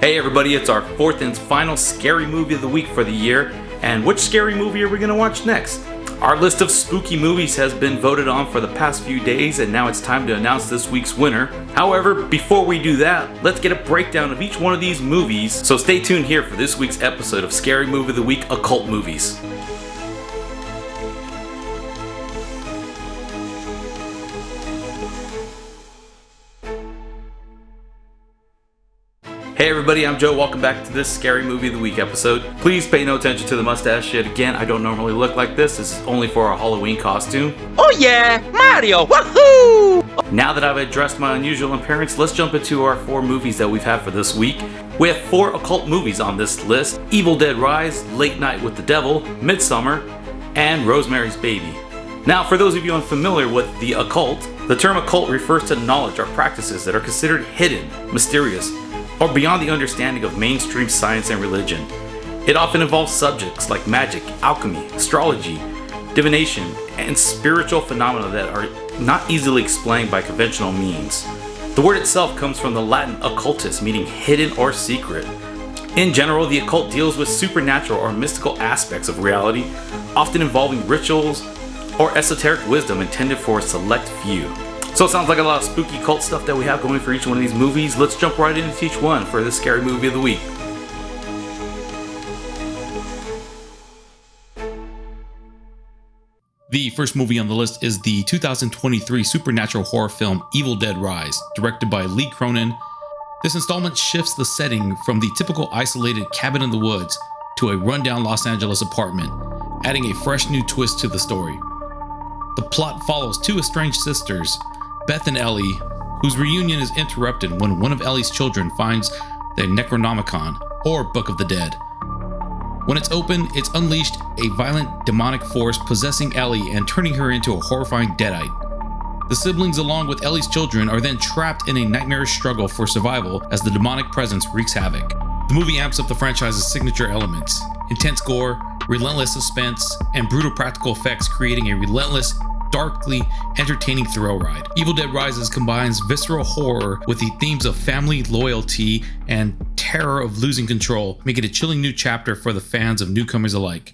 Hey everybody, it's our fourth and final scary movie of the week for the year. And which scary movie are we going to watch next? Our list of spooky movies has been voted on for the past few days, and now it's time to announce this week's winner. However, before we do that, let's get a breakdown of each one of these movies, so stay tuned here for this week's episode of Scary Movie of the Week Occult Movies. Hey everybody, I'm Joe. Welcome back to this Scary Movie of the Week episode. Please pay no attention to the mustache yet again. I don't normally look like this. This is only for our Halloween costume. Oh yeah, Mario, woohoo! Now that I've addressed my unusual appearance, let's jump into our 4 movies that we've had for this week. We have 4 occult movies on this list: Evil Dead Rise, Late Night with the Devil, Midsummer, and Rosemary's Baby. Now, for those of you unfamiliar with the occult, the term occult refers to knowledge or practices that are considered hidden, mysterious, or beyond the understanding of mainstream science and religion. It often involves subjects like magic, alchemy, astrology, divination, and spiritual phenomena that are not easily explained by conventional means. The word itself comes from the Latin occultus, meaning hidden or secret. In general, the occult deals with supernatural or mystical aspects of reality, often involving rituals or esoteric wisdom intended for a select few. So it sounds like a lot of spooky cult stuff that we have going for each one of these movies. Let's jump right into each one for this Scary Movie of the Week. The first movie on the list is the 2023 supernatural horror film Evil Dead Rise, directed by Lee Cronin. This installment shifts the setting from the typical isolated cabin in the woods to a rundown Los Angeles apartment, adding a fresh new twist to the story. The plot follows 2 estranged sisters, Beth and Ellie, whose reunion is interrupted when one of Ellie's children finds the Necronomicon, or Book of the Dead. When it's opened, it's unleashed a violent demonic force possessing Ellie and turning her into a horrifying deadite. The siblings, along with Ellie's children, are then trapped in a nightmarish struggle for survival as the demonic presence wreaks havoc. The movie amps up the franchise's signature elements: intense gore, relentless suspense, and brutal practical effects, creating a relentless, darkly entertaining thrill ride. Evil Dead Rises combines visceral horror with the themes of family, loyalty, and terror of losing control, making it a chilling new chapter for the fans of newcomers alike.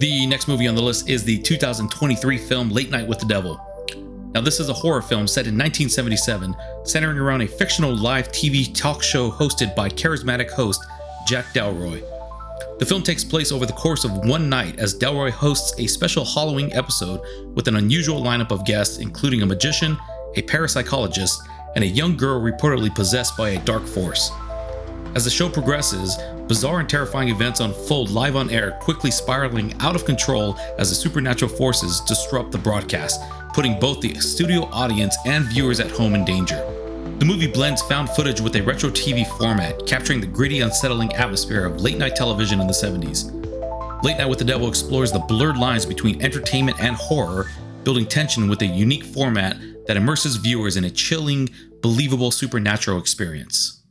The next movie on the list is the 2023 film Late Night with the Devil. Now, this is a horror film set in 1977, centering around a fictional live TV talk show hosted by charismatic host Jack Delroy. The film takes place over the course of one night as Delroy hosts a special Halloween episode with an unusual lineup of guests, including a magician, a parapsychologist, and a young girl reportedly possessed by a dark force. As the show progresses, bizarre and terrifying events unfold live on air, quickly spiraling out of control as the supernatural forces disrupt the broadcast, putting both the studio audience and viewers at home in danger. The movie blends found footage with a retro TV format, capturing the gritty, unsettling atmosphere of late-night television in the 70s. Late Night with the Devil explores the blurred lines between entertainment and horror, building tension with a unique format that immerses viewers in a chilling, believable supernatural experience.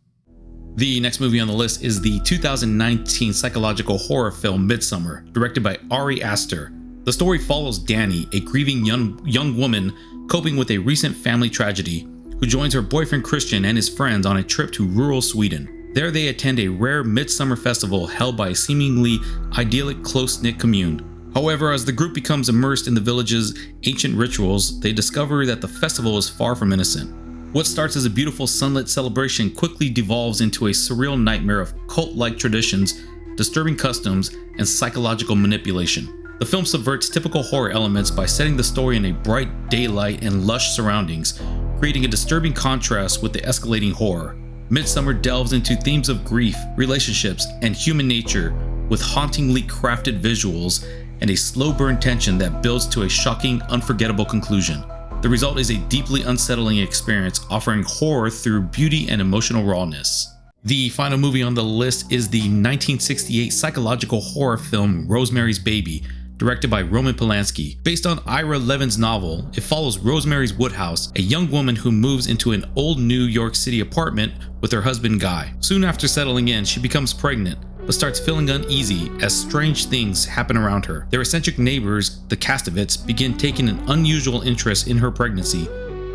The next movie on the list is the 2019 psychological horror film Midsummer, directed by Ari Aster. The story follows Danny, a grieving young woman coping with a recent family tragedy, who joins her boyfriend Christian and his friends on a trip to rural Sweden. There they attend a rare midsummer festival held by a seemingly idyllic, close-knit commune. However, as the group becomes immersed in the village's ancient rituals, they discover that the festival is far from innocent. What starts as a beautiful sunlit celebration quickly devolves into a surreal nightmare of cult-like traditions, disturbing customs, and psychological manipulation. The film subverts typical horror elements by setting the story in a bright daylight and lush surroundings, creating a disturbing contrast with the escalating horror. Midsummer delves into themes of grief, relationships, and human nature with hauntingly crafted visuals and a slow burn tension that builds to a shocking, unforgettable conclusion. The result is a deeply unsettling experience, offering horror through beauty and emotional rawness. The final movie on the list is the 1968 psychological horror film Rosemary's Baby, directed by Roman Polanski. Based on Ira Levin's novel, it follows Rosemary's Woodhouse, a young woman who moves into an old New York City apartment with her husband Guy. Soon after settling in, she becomes pregnant, but starts feeling uneasy as strange things happen around her. Their eccentric neighbors, the Castovits, begin taking an unusual interest in her pregnancy,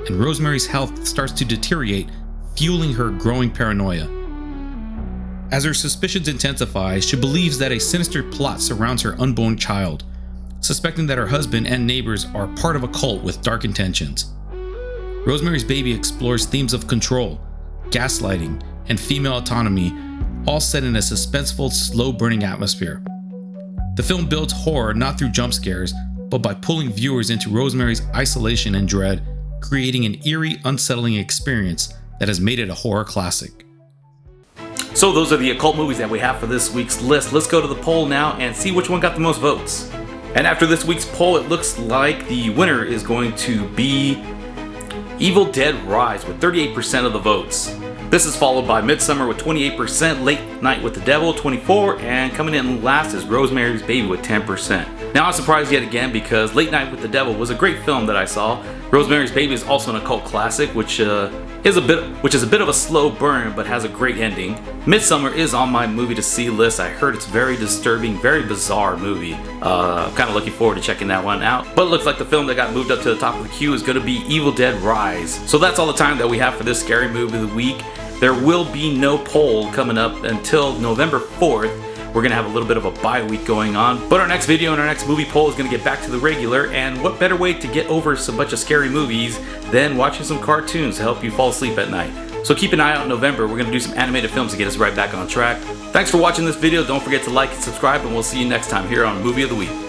and Rosemary's health starts to deteriorate fueling her growing paranoia. As her suspicions intensify, she believes that a sinister plot surrounds her unborn child, suspecting that her husband and neighbors are part of a cult with dark intentions. Rosemary's Baby explores themes of control, gaslighting, and female autonomy, all set in a suspenseful, slow-burning atmosphere. The film builds horror not through jump scares, but by pulling viewers into Rosemary's isolation and dread, creating an eerie, unsettling experience that has made it a horror classic. So those are the occult movies that we have for this week's list. Let's go to the poll now and see which one got the most votes. And after this week's poll, it looks like the winner is going to be Evil Dead Rise with 38% of the votes. This is followed by Midsummer with 28%, Late Night with the Devil 24%, and coming in last is Rosemary's Baby with 10%. Now I'm surprised yet again because Late Night with the Devil was a great film that I saw. Rosemary's Baby is also an occult classic, which is a bit of a slow burn but has a great ending. Midsummer is on my movie to see list. I heard it's very disturbing, very bizarre movie. I'm kind of looking forward to checking that one out. But it looks like the film that got moved up to the top of the queue is going to be Evil Dead Rise. So that's all the time that we have for this scary movie of the week. There will be no poll coming up until November 4th. We're going to have a little bit of a bye week going on. But our next video and our next movie poll is going to get back to the regular. And what better way to get over a bunch of scary movies than watching some cartoons to help you fall asleep at night. So keep an eye out in November. We're going to do some animated films to get us right back on track. Thanks for watching this video. Don't forget to like and subscribe, and we'll see you next time here on Movie of the Week.